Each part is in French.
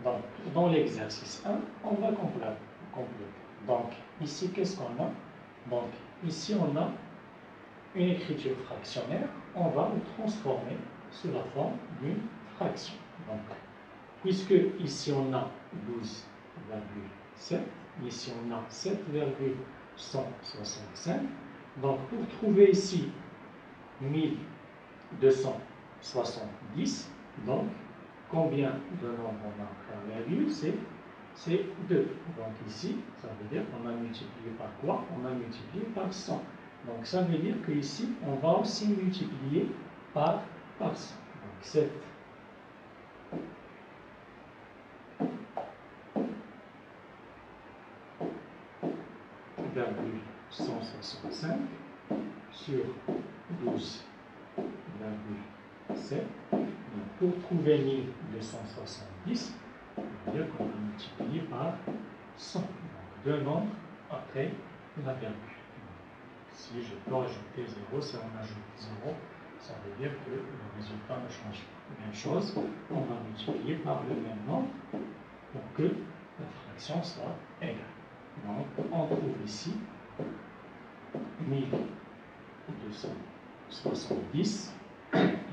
Donc, dans l'exercice 1, on va compléter. Donc, ici, qu'est-ce qu'on a? Donc, ici, on a une écriture fractionnaire. On va le transformer sous la forme d'une fraction. Donc, puisque ici, on a 12,7, ici, on a 7,165. Donc, pour trouver ici 1270, donc, combien de nombres on a à la virgule? C'est 2. Donc ici, ça veut dire qu'on a multiplié par quoi? On a multiplié par 100. Donc ça veut dire qu'ici, on va aussi multiplier par 100. Donc 7 165 sur 12,7. Donc pour trouver 1270, on veut dire qu'on va multiplier par 100. Donc deux nombres après la virgule. Si je peux ajouter 0, si on ajoute 0, ça veut dire que le résultat ne change pas. Même chose, on va multiplier par le même nombre pour que la fraction soit égale. Donc on trouve ici 1270.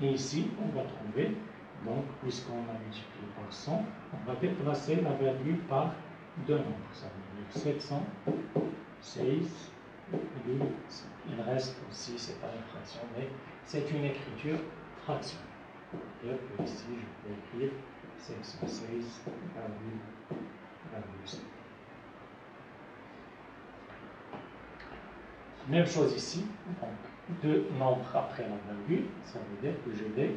Et ici, on va trouver, donc, puisqu'on a multiplié par 100, on va déplacer la virgule par deux nombres. Ça veut dire 716. Il reste aussi, c'est pas une fraction, mais c'est une écriture fractionnelle. C'est-à-dire que ici, je peux écrire 716,7. Même chose ici, donc deux nombres après la virgule, ça veut dire que je vais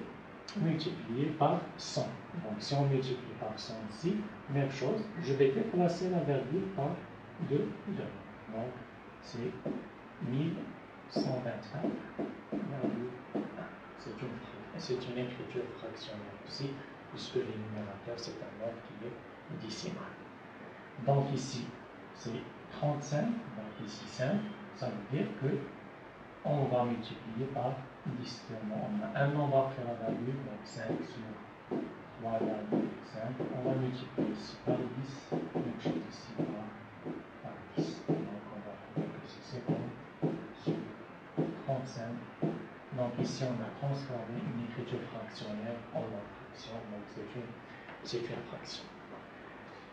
multiplier par 100. Donc si on multiplie par 100 ici, même chose, je vais déplacer la virgule par 2. Donc c'est 1125,1. C'est une écriture fractionnelle aussi, puisque les numérateurs, c'est un nombre qui est décimal. Donc ici, c'est 35, donc ici 5. Ça veut dire que on va multiplier par 10. On a un nombre après la virgule, donc 5 sur 3,5. On va multiplier ici par 10, même chose ici par 10. Donc on va trouver que c'est 50 sur 35. Donc ici on a transformé une écriture fractionnaire en une fraction, donc c'est une fraction.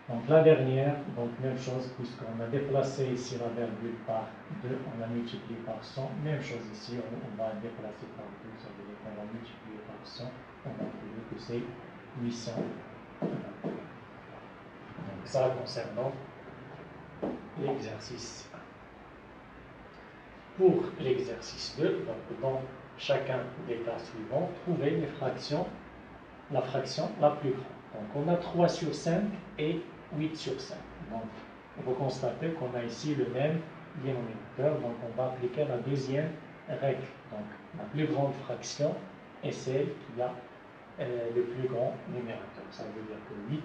Donc la dernière, donc même chose, puisqu'on a déplacé ici la virgule par 2, on a multiplié par 100, même chose ici, on va déplacer par 2, ça veut dire qu'on va multiplier par 100, on va trouver que c'est 800. Donc ça concernant l'exercice 1. Pour l'exercice 2, donc dans chacun des cas suivants, trouver les fractions, la fraction la plus grande. Donc on a 3 sur 5 et 8 sur 5. Donc vous constatez qu'on a ici le même dénominateur. Donc on va appliquer la deuxième règle. Donc la plus grande fraction est celle qui a le plus grand numérateur. Ça veut dire que 8,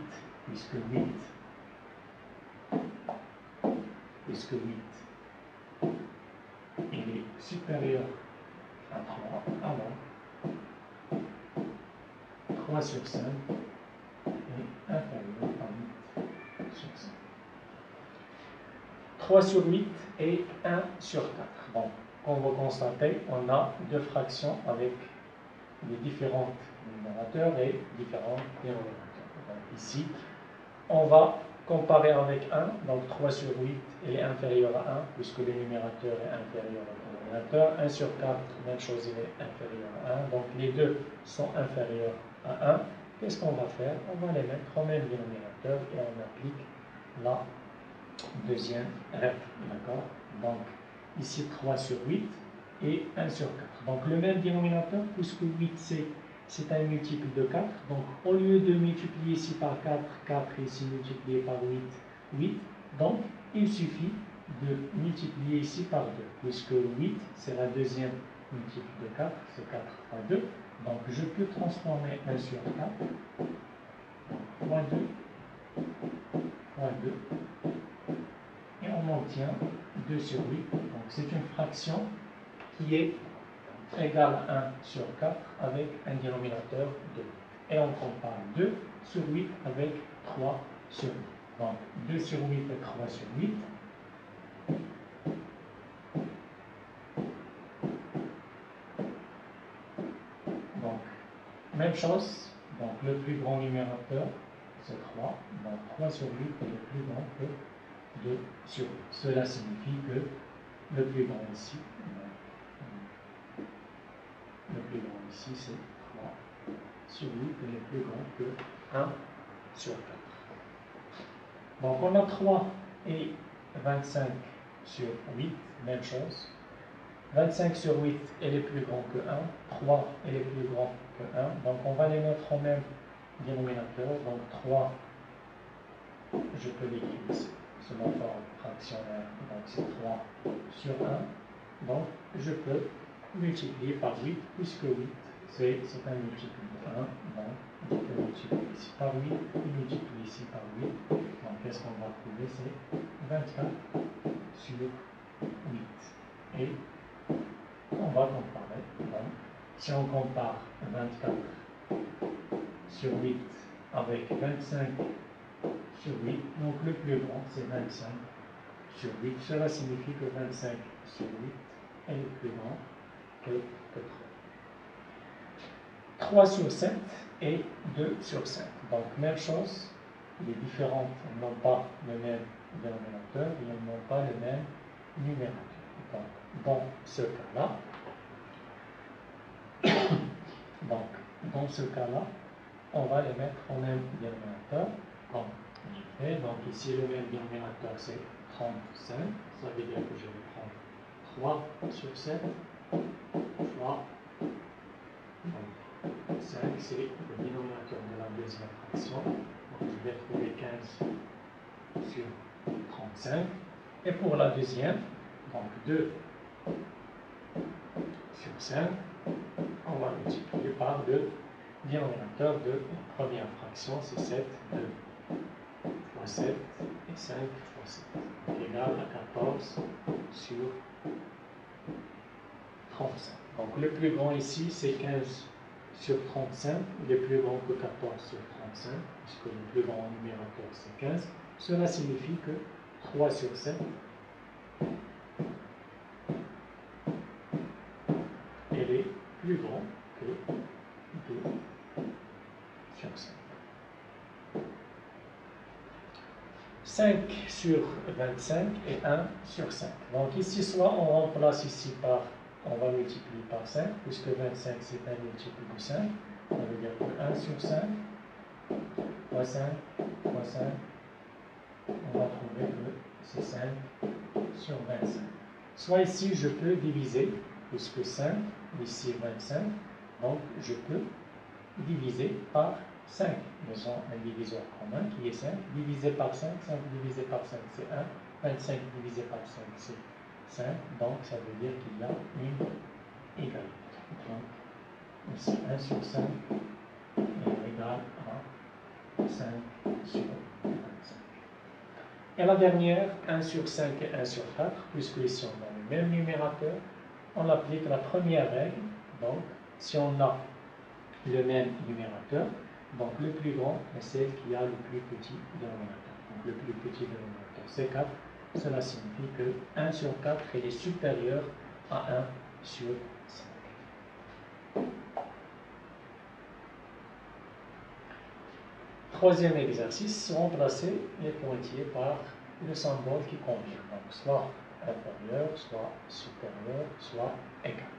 puisque 8 il est supérieur à 3, alors 3 sur 5 est inférieur à 8 sur 5. 3 sur 8 et 1 sur 4. Donc, comme vous constatez, on a deux fractions avec les différents numérateurs et différents dénominateurs. Donc, ici, on va comparer avec 1. Donc, 3 sur 8 est inférieur à 1, puisque le numérateur est inférieur au dénominateur. 1 sur 4, même chose, il est inférieur à 1. Donc, les deux sont inférieurs à 1. Qu'est-ce qu'on va faire? On va les mettre au même dénominateur et on applique la deuxième règle. D'accord? Donc, ici 3 sur 8 et 1 sur 4. Donc, le même dénominateur, puisque 8 c'est un multiple de 4. Donc, au lieu de multiplier ici par 4, 4 ici multiplié par 8, 8. Donc, il suffit de multiplier ici par 2, puisque 8 c'est la deuxième multiple de 4, c'est 4 fois 2. Donc, je peux transformer 1 sur 4, fois 2, fois 2, et on obtient 2 sur 8. Donc, c'est une fraction qui est égale à 1 sur 4 avec un dénominateur 2. Et on compare 2 sur 8 avec 3 sur 8. Donc 2 sur 8 et 3 sur 8. Donc, même chose. Donc le plus grand numérateur, c'est 3. Donc 3 sur 8 est plus grand que 2 sur 8. Cela signifie que le plus grand ici, c'est 3 sur 8 est plus grand que 1 sur 4. Donc on a 3 et 25 sur 8, même chose. 25 sur 8 est plus grand que 1, 3 est plus grand que 1, donc on va les mettre au même dénominateur. Donc 3, je peux l'écrire ici, sous ma forme fractionnaire, donc c'est 3 sur 1, donc je peux multiplier par 8, puisque 8 c'est un multiple de 1, donc je peux multiplier ici par 8, et multiplier ici par 8, donc qu'est-ce qu'on va trouver? C'est 24 sur 8, et on va comparer. Donc, si on compare 24 sur 8 avec 25 sur 8, donc le plus grand c'est 25 sur 8. Cela signifie que 25 sur 8 est plus grand que 3. 3 sur 7 et 2 sur 5. Donc même chose, les différentes n'ont pas le même dénominateur et elles n'ont pas le même numérateur. Donc, dans ce cas-là, on va les mettre au même dénominateur. Donc ici, le même dénominateur, c'est 35. Ça veut dire que je vais prendre 3 sur 7 fois 5, c'est le dénominateur de la deuxième fraction. Donc je vais trouver 15 sur 35. Et pour la deuxième, donc 2 sur 5, on va multiplier par le dénominateur de la première fraction, c'est 7, 2 fois 7 et 5 fois 7, égal à 14 sur 35. Donc le plus grand ici, c'est 15 sur 35, il est plus grand que 14 sur 35, puisque le plus grand numérateur, c'est 15. Cela signifie que 3 sur 7 elle est plus grand que 2 sur 5. 5 sur 25 et 1 sur 5. Donc ici, soit on remplace ici par, on va multiplier par 5, puisque 25 c'est un multiple de 5. On veut dire que 1 sur 5 fois 5 fois 5, on va trouver que c'est 5 sur 25. Soit ici, je peux diviser, puisque 5, ici 25, donc je peux diviser par 5. Nous avons un diviseur commun qui est 5. Divisé par 5, 5 divisé par 5, c'est 1. 25 divisé par 5, c'est 5. Donc, ça veut dire qu'il y a une égalité. Donc, ici, 1 sur 5 est égal à 5 sur 25. Et la dernière, 1 sur 5 et 1 sur 4, puisque ici on a le même numérateur, on applique la première règle. Donc, si on a le même numérateur, donc le plus grand est celle qui a le plus petit dénominateur. Donc le plus petit dénominateur, c'est 4. Cela signifie que 1 sur 4 est supérieur à 1 sur 5. Troisième exercice, remplacer les pointillés par le symbole qui convient. Donc soit inférieur, soit supérieur, soit égal.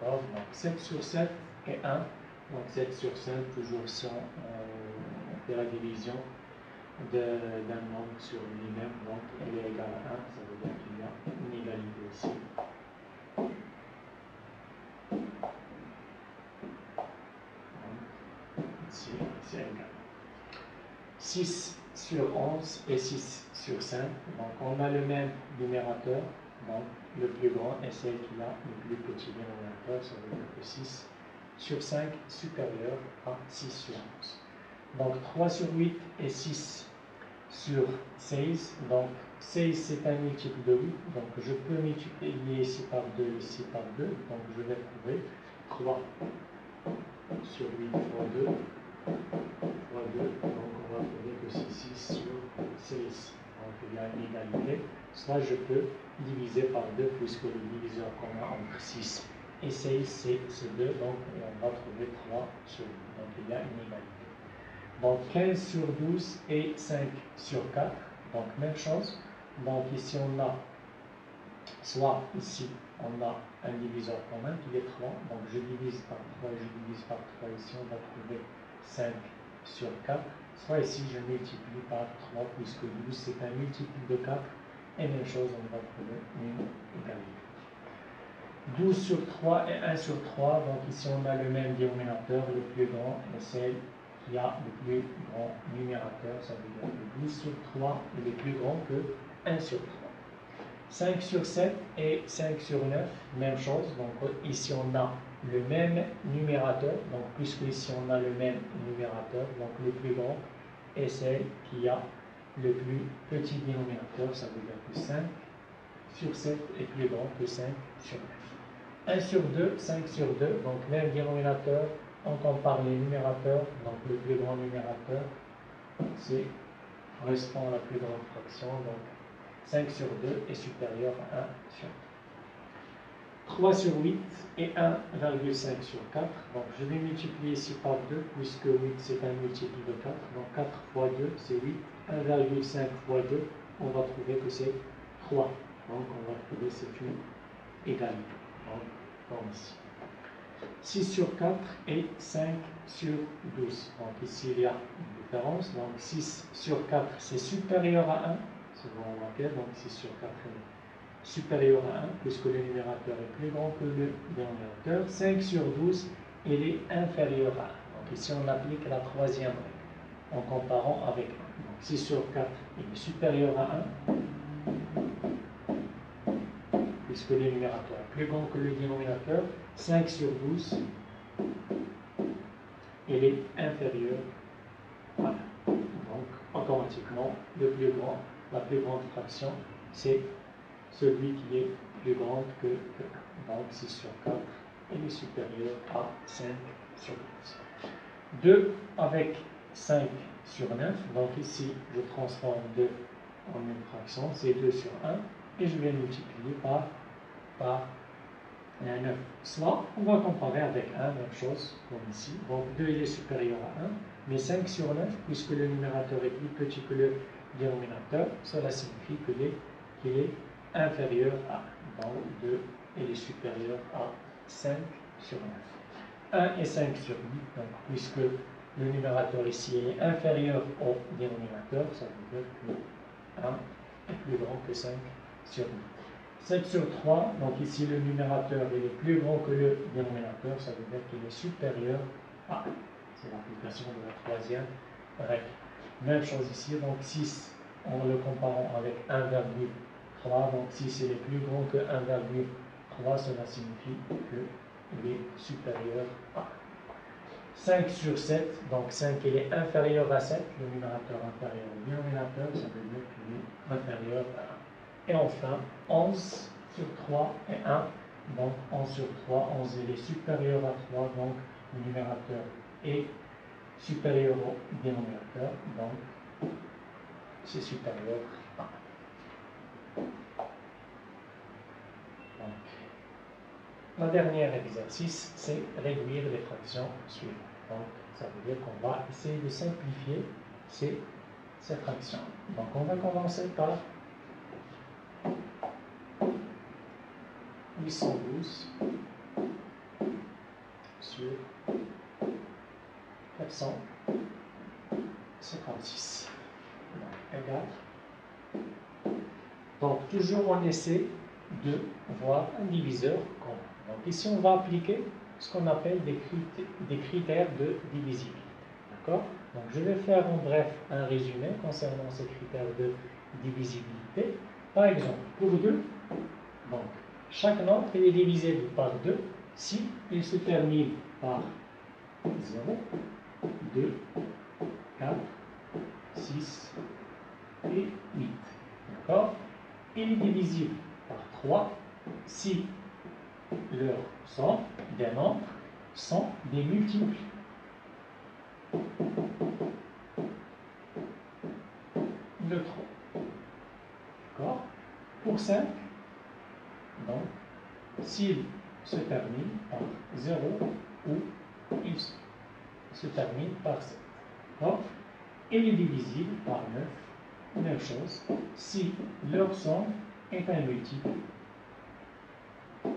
Donc 7 sur 7 et 1. Donc 7 sur 5, toujours si on fait la division d'un nombre sur lui-même, donc elle est égale à 1, ça veut dire qu'il y a une égalité ici. Donc, ici, c'est égal. 6 sur 11 et 6 sur 5, donc on a le même numérateur, donc le plus grand est celle qui a le plus petit dénominateur, ça veut dire que 6 sur 5 supérieur à 6 sur 11. Donc 3 sur 8 et 6 sur 16. Donc 16 c'est un multiple de 8. Donc je peux multiplier ici par 2, ici par 2. Donc je vais trouver 3 sur 8 fois 2 fois 2, donc on va trouver que c'est 6 sur c'est ici. Donc il y a une égalité. Soit je peux diviser par 2 puisque le diviseur qu'on a entre 6 et 6 c'est 2, donc on va trouver 3 sur 2. Donc il y a une égalité. Donc 15 sur 12 et 5 sur 4. Donc même chose. Donc ici on a, soit ici on a un diviseur commun qui est 3. Donc je divise par 3, je divise par 3. Ici on va trouver 5 sur 4. Soit ici je multiplie par 3 puisque 12 c'est un multiple de 4. Et même chose, on va trouver une égalité. 12 sur 3 et 1 sur 3. Donc ici on a le même dénominateur, le plus grand est celle qui a le plus grand numérateur. Ça veut dire que 12 sur 3 est plus grand que 1 sur 3. 5 sur 7 et 5 sur 9, même chose. Donc ici on a le même numérateur. Donc puisque ici on a le même numérateur, donc le plus grand est celle qui a le plus petit dénominateur. Ça veut dire que 5 sur 7 est plus grand que 5 sur 9. 1 sur 2, 5 sur 2, donc même dénominateur, on compare les numérateurs, donc le plus grand numérateur, c'est correspond à la plus grande fraction, donc 5 sur 2 est supérieur à 1 sur 2. 3 sur 8 et 1,5 sur 4, donc je vais multiplier ici par 2, puisque 8 c'est un multiple de 4, donc 4 fois 2 c'est 8, 1,5 fois 2, on va trouver que c'est 3, donc on va trouver c'est une égalité. Comme ici. 6 sur 4 et 5 sur 12. Donc ici il y a une différence. Donc 6 sur 4 c'est supérieur à 1. C'est bon remarquer. Donc 6 sur 4 est supérieur à 1 puisque le numérateur est plus grand que le dénominateur. 5 sur 12 il est inférieur à 1. Donc ici on applique la troisième règle en comparant avec 1. Donc 6 sur 4 il est supérieur à 1. Puisque le numérateur est plus grand que le dénominateur, 5 sur 12, il est inférieur à 1. Donc, automatiquement, la plus grande fraction, c'est celui qui est plus grand que 1. Donc, 6 sur 4, il est supérieur à 5 sur 12. 2 avec 5 sur 9. Donc, ici, je transforme 2 en une fraction, c'est 2 sur 1. Et je vais multiplier par 9. Soit, on va comparer avec 1, même chose, comme ici. Donc 2 il est supérieur à 1, mais 5 sur 9, puisque le numérateur est plus petit que le dénominateur, cela signifie qu'il est inférieur à 1. Donc 2 il est supérieur à 5 sur 9. 1 et 5 sur 8, donc puisque le numérateur ici est inférieur au dénominateur, ça veut dire que 1 est plus grand que 5 sur 8. 7 sur 3, donc ici le numérateur est plus grand que le dénominateur, ça veut dire qu'il est supérieur à 1. C'est l'application de la troisième règle. Même chose ici, donc 6 en le comparant avec 1,3, donc 6 il est plus grand que 1,3, cela signifie qu'il est supérieur à 1. 5 sur 7, donc 5 il est inférieur à 7, le numérateur inférieur au dénominateur, ça veut dire qu'il est inférieur à 1. Et enfin, 11 sur 3 et 1. Donc 11 sur 3, 11 il est supérieur à 3, donc le numérateur est supérieur au dénominateur, donc c'est supérieur à 1. Donc, le dernier exercice, c'est réduire les fractions suivantes. Donc ça veut dire qu'on va essayer de simplifier ces fractions. Donc on va commencer par 812 sur 456 égale. Donc toujours on essaie de voir un diviseur commun. Donc ici on va appliquer ce qu'on appelle des critères de divisibilité. D'accord? Donc je vais faire en bref un résumé concernant ces critères de divisibilité. Par exemple, pour 2, donc chaque nombre est divisible par 2 si il se termine par 0, 2, 4, 6 et 8. D'accord? Il est divisible par 3 si leurs somme des nombres sont des multiples de 3. D'accord? Pour 5, donc, s'il se termine par 0 ou il se termine par 7. Donc, il est divisible par 9. Même chose, si leur somme est un multiple de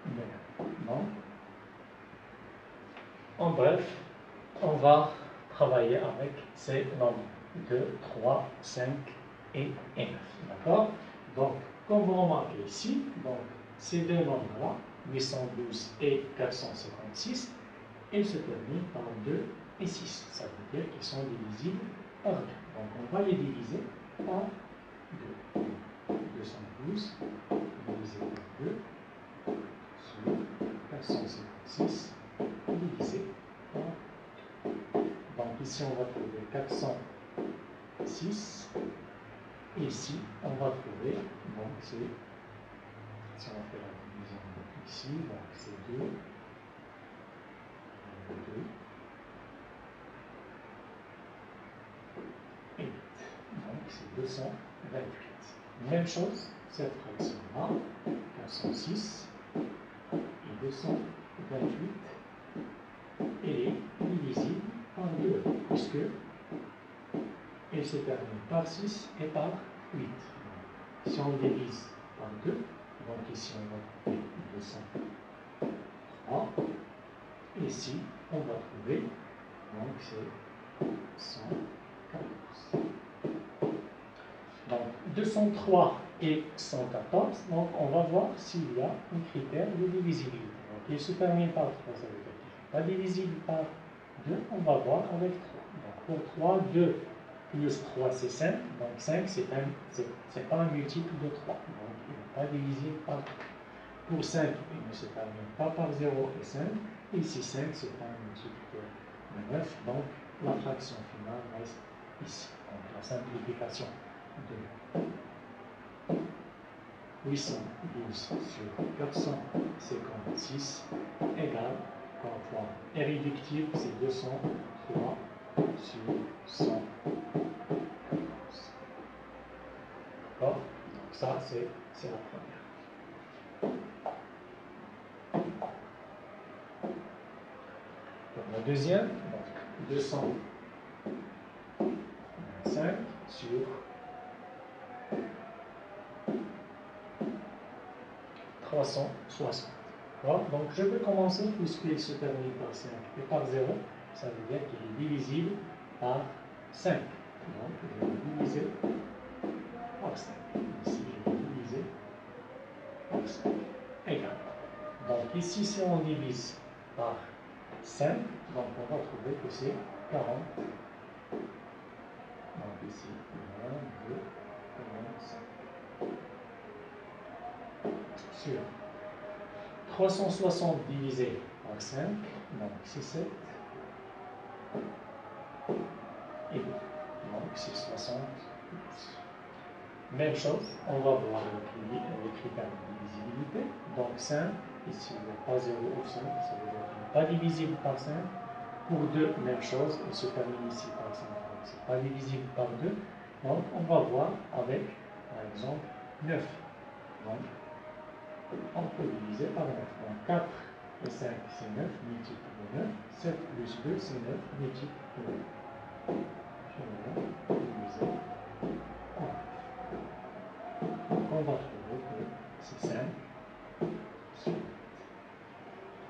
9. Donc, en bref, on va travailler avec ces nombres 2, 3, 5 et 9. D'accord? Donc, comme vous remarquez ici, donc, ces deux nombres-là, 812 et 456, ils se terminent par 2 et 6. Ça veut dire qu'ils sont divisibles par 2. Donc, on va les diviser par 2. 212 divisé par 2 sur 456 divisé par 2. Donc, ici, on va trouver 406. Et ici, on va trouver, donc c'est, si on fait la division ici, donc c'est 2, 2, et 8. Donc c'est 228. Même chose, cette fraction-là, 406 et 228, elle est divisible par 2, puisque elle se termine par 6 et par 8. Si on divise par 2, donc ici on va trouver 203, et ici on va trouver, donc c'est 114. Donc 203 et 114, donc on va voir s'il y a un critère de divisibilité. Donc il se termine par 3, ça veut dire qu'il n'est pas divisible par 2, on va voir avec 3. Donc pour 3, 2 plus 3 c'est 5, donc 5 c'est pas un multiple de 3, donc il n'est pas divisible par 3. Pour 5, il ne se termine pas par 0 et 5, et ici 5 c'est un multiple de 9, donc la fraction finale reste ici. Donc la simplification de 812 sur 456 égale, encore irréductible, c'est 203 sur 100. D'accord? Donc ça, c'est la première. Pour la deuxième, donc 225 sur 360. D'accord? Donc je vais commencer, puisqu'il se termine par 5 et par 0, ça veut dire qu'il est divisible par 5. Donc je vais diviser par 5. Ici, je vais diviser par 5. Égal. Donc ici, si on divise par 5, donc on va trouver que c'est 40. Donc ici, 1, 2, 45. Sur 360 divisé par 5, donc c'est 7. Et 2. Donc c'est 72. Même chose, on va voir les critères de divisibilité. Donc 5, ici il n'y a pas 0 ou 5, ça veut dire qu'il n'est pas divisible par 5. Pour 2, même chose, il se termine ici par 5, donc ce n'est pas divisible par 2. Donc on va voir avec, par exemple, 9. Donc on peut diviser par 9. Donc 4 et 5 c'est 9, multiple de 9. 7 plus 2 c'est 9, multiple de 9. Je vais diviser par 9. Donc on va trouver que c'est 5 sur 8.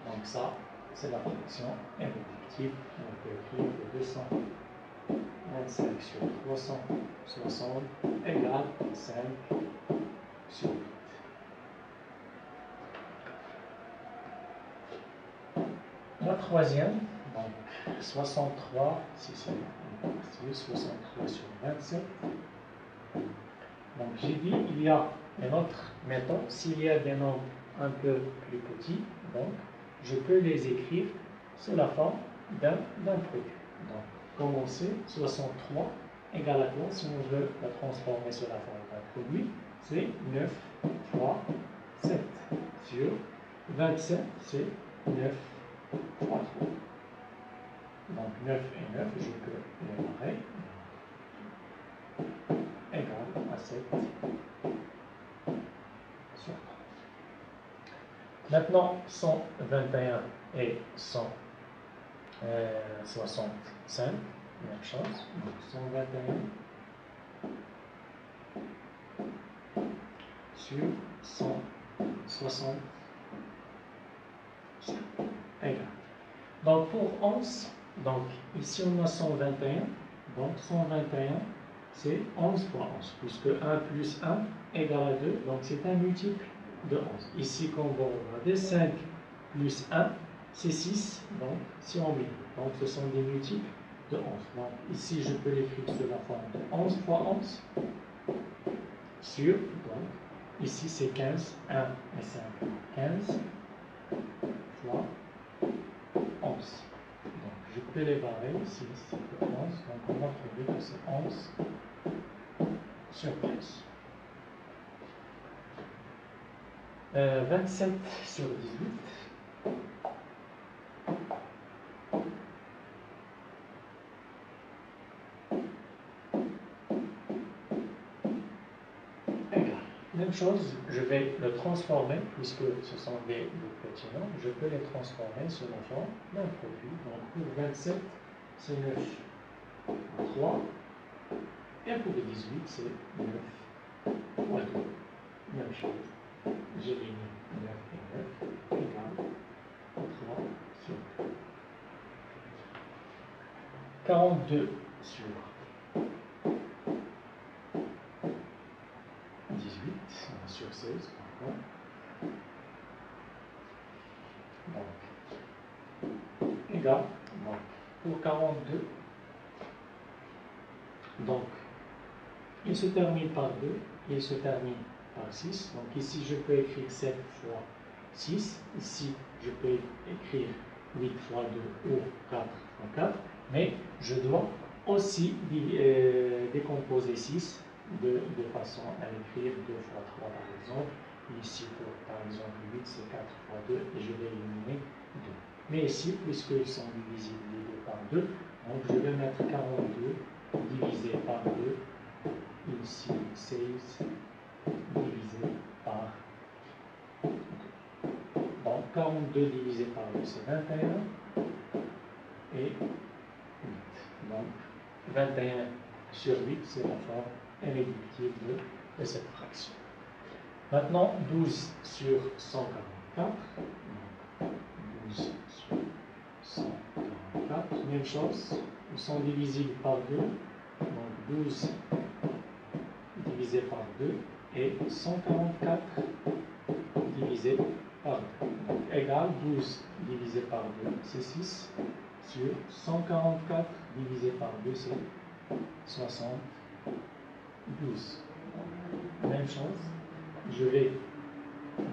Donc ça, c'est la fraction irréductible. On peut écrire que 225 sur 360 égale 5 sur 8. La troisième, donc 63, si c'est une partie, 63 sur 27. Donc j'ai dit, il y a une autre méthode, s'il y a des nombres un peu plus petits, donc je peux les écrire sous la forme d'un produit. Donc commencer, 63 égale à quoi si on veut la transformer sous la forme d'un produit? C'est 9 fois 7 sur 27, c'est 9 fois 3. Donc 9 et 9, je peux les barrer. Égal à 7 sur 30. Maintenant, 121 et 165, même chose. Donc 121 sur 165. Égal. Donc pour 11, donc ici on a 121. Donc 121, c'est 11 fois 11, puisque 1 plus 1 égale à 2. Donc c'est un multiple de 11. Ici, quand on va regarder, 5 plus 1, c'est 6. Donc si on met, donc ce sont des multiples de 11. Donc ici, je peux l'écrire sous la forme de 11 fois 11 sur, donc ici c'est 15, 1 et 5, 15 fois 11. Donc je peux les barrer ici, c'est 11, donc on va trouver que c'est 11 sur 15. 27 sur 18. Même chose, je vais le transformer, puisque ce sont des petits nombres, je peux les transformer sous la forme d'un produit. Donc pour 27, c'est 9 fois 3, et pour 18, c'est 9 fois 2. Même chose, j'élimine 9 et 9, égale 3 sur 2. 42 sur 18, sur 16, pardon. Donc, égal, donc, pour 42, donc, il se termine par 2, il se termine par 6. Donc ici, je peux écrire 7 fois 6. Ici, je peux écrire 8 fois 2 ou 4 fois 4. Mais je dois aussi décomposer 6 de façon à écrire 2 fois 3 par exemple. Ici, pour par exemple 8, c'est 4 fois 2 et je vais éliminer 2. Mais ici, puisqu'ils sont divisibles les deux par 2, donc je vais mettre 42 divisé par 2. Ici, 16 divisé par 2. Donc 42 divisé par 2, c'est 21 et 8. Donc 21 sur 8, c'est la forme irréductible de cette fraction. Maintenant, 12 sur 144. 12 sur 144, même chose. Ils sont divisibles par 2. Donc 12 divisé par 2 et 144 divisé par 2. Donc égal 12 divisé par 2, c'est 6. Sur 144 divisé par 2, c'est 72. Même chose. Je vais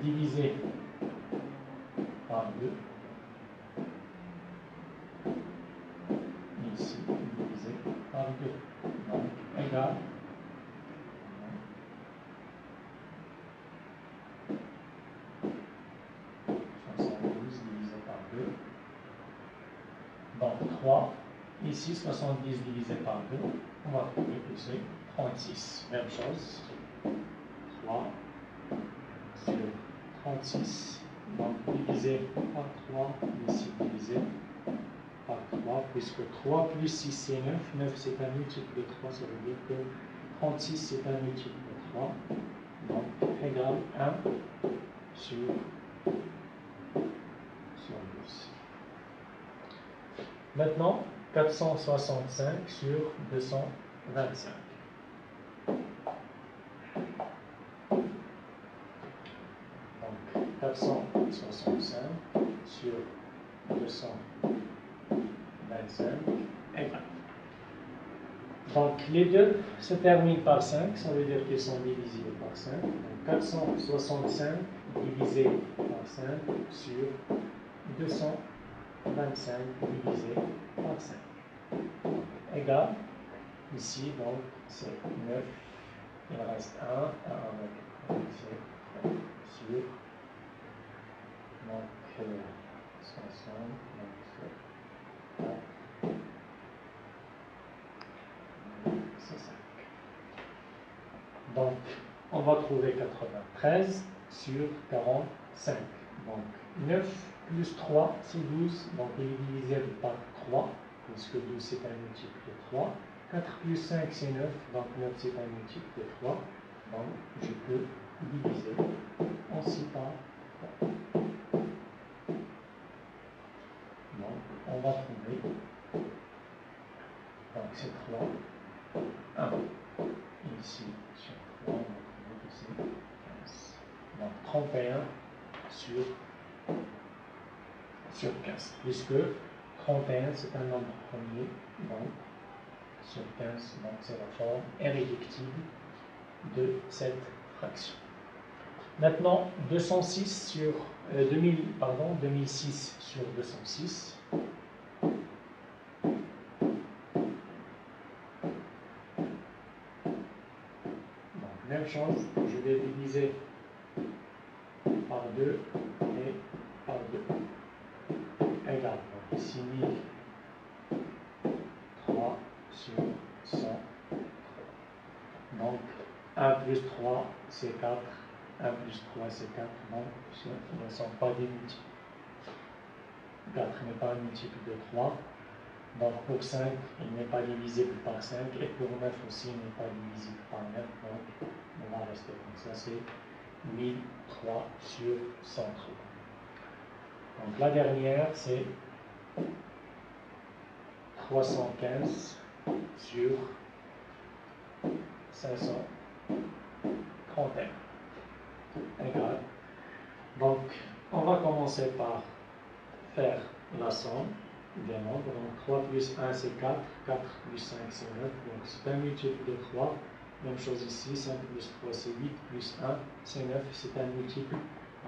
diviser par 2. Ici, divisé par 2. Donc, égal 72 divisé par 2. Donc 3. Ici, 70 divisé par 2. On va trouver que c'est 36. Même chose. 3 sur 36. Donc divisé par 3. Ici, divisé par 3. Puisque 3 plus 6, c'est 9. 9, c'est un multiple de 3. Ça veut dire que 36, c'est un multiple de 3. Donc, égal 1 sur 12. Maintenant, 465 sur 225. Donc, 465 sur 225 égale. Donc, les deux se terminent par 5, ça veut dire qu'ils sont divisibles par 5. Donc, 465 divisé par 5 sur 225 divisé par 5. Égal, ici, donc, c'est 9, il reste 1, 1 avec c'est sur, donc, 60, donc, c'est 4, c'est 5. Donc, on va trouver 93 sur 45. Donc, 9 plus 3, c'est 12. Donc, il est divisible par 3, puisque 12, c'est un multiple de 3. 4 plus 5, c'est 9. Donc, 9, c'est un multiple de 3. Donc, je peux diviser aussi par 3. Donc, on va trouver. Donc, c'est 3. 1. Ici, sur 3, on va trouver que c'est 15. Donc, 31 sur 15. Puisque 31, c'est un nombre premier. Donc, sur 15, donc c'est la forme irréductible de cette fraction. Maintenant, 2006 sur 2006 sur 206. Donc, même chose, je vais diviser par 2 et par 2. Égal. Donc, ici, 1003 sur 100. Donc, 1 plus 3, c'est 4. 1 plus 3, c'est 4. Donc, ce ne sont pas des multiples. 4 n'est pas un multiple de 3. Donc, pour 5, il n'est pas divisible par 5. Et pour 9 aussi, il n'est pas divisible par 9. Donc, on va rester comme ça. C'est 1003 sur 103. Donc, la dernière, c'est 315 sur 531. Égal. Donc, on va commencer par faire la somme des nombres. Donc, 3 plus 1, c'est 4. 4 plus 5, c'est 9. Donc, c'est un multiple de 3. Même chose ici. 5 plus 3, c'est 8. Plus 1, c'est 9. C'est un multiple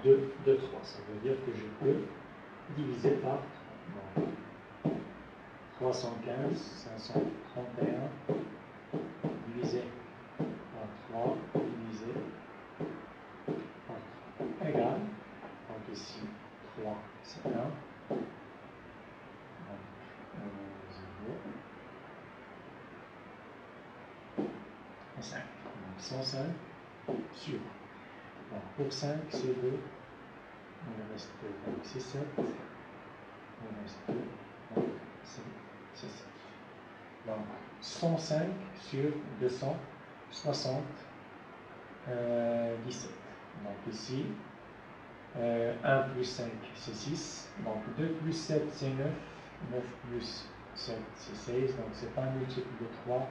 de 3. Ça veut dire que je peux diviser par 3. Donc, 315, 531, divisé par 3, divisé par 3. Égal. Donc, ici, 3, c'est 1. Donc, 0 et 5. Donc, 105 sur. Donc, pour 5, c'est 2. Il me reste 2. Donc, c'est 7. Il me reste 2. Donc, c'est 7. Donc, 105 sur 277. Donc, ici, 1 plus 5, c'est 6. Donc, 2 plus 7, c'est 9. 9 plus 7, c'est 16. Donc, ce n'est pas un multiple de 3.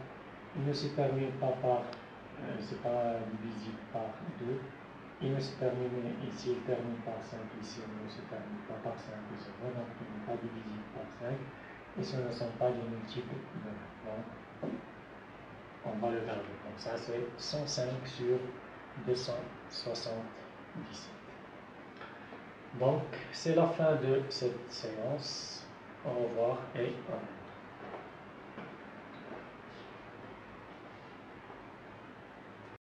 Il ne se termine pas par, c'est pas divisible par 2. Il ne se termine, ici, il termine par 5. Ici, il ne se termine pas par 5 ou 0. Donc, il n'est pas divisible par 5. Et ce ne sont pas des multiples de 9. Donc, on va le garder comme ça. C'est 105 sur 277. Donc, c'est la fin de cette séance. Au revoir et à bientôt.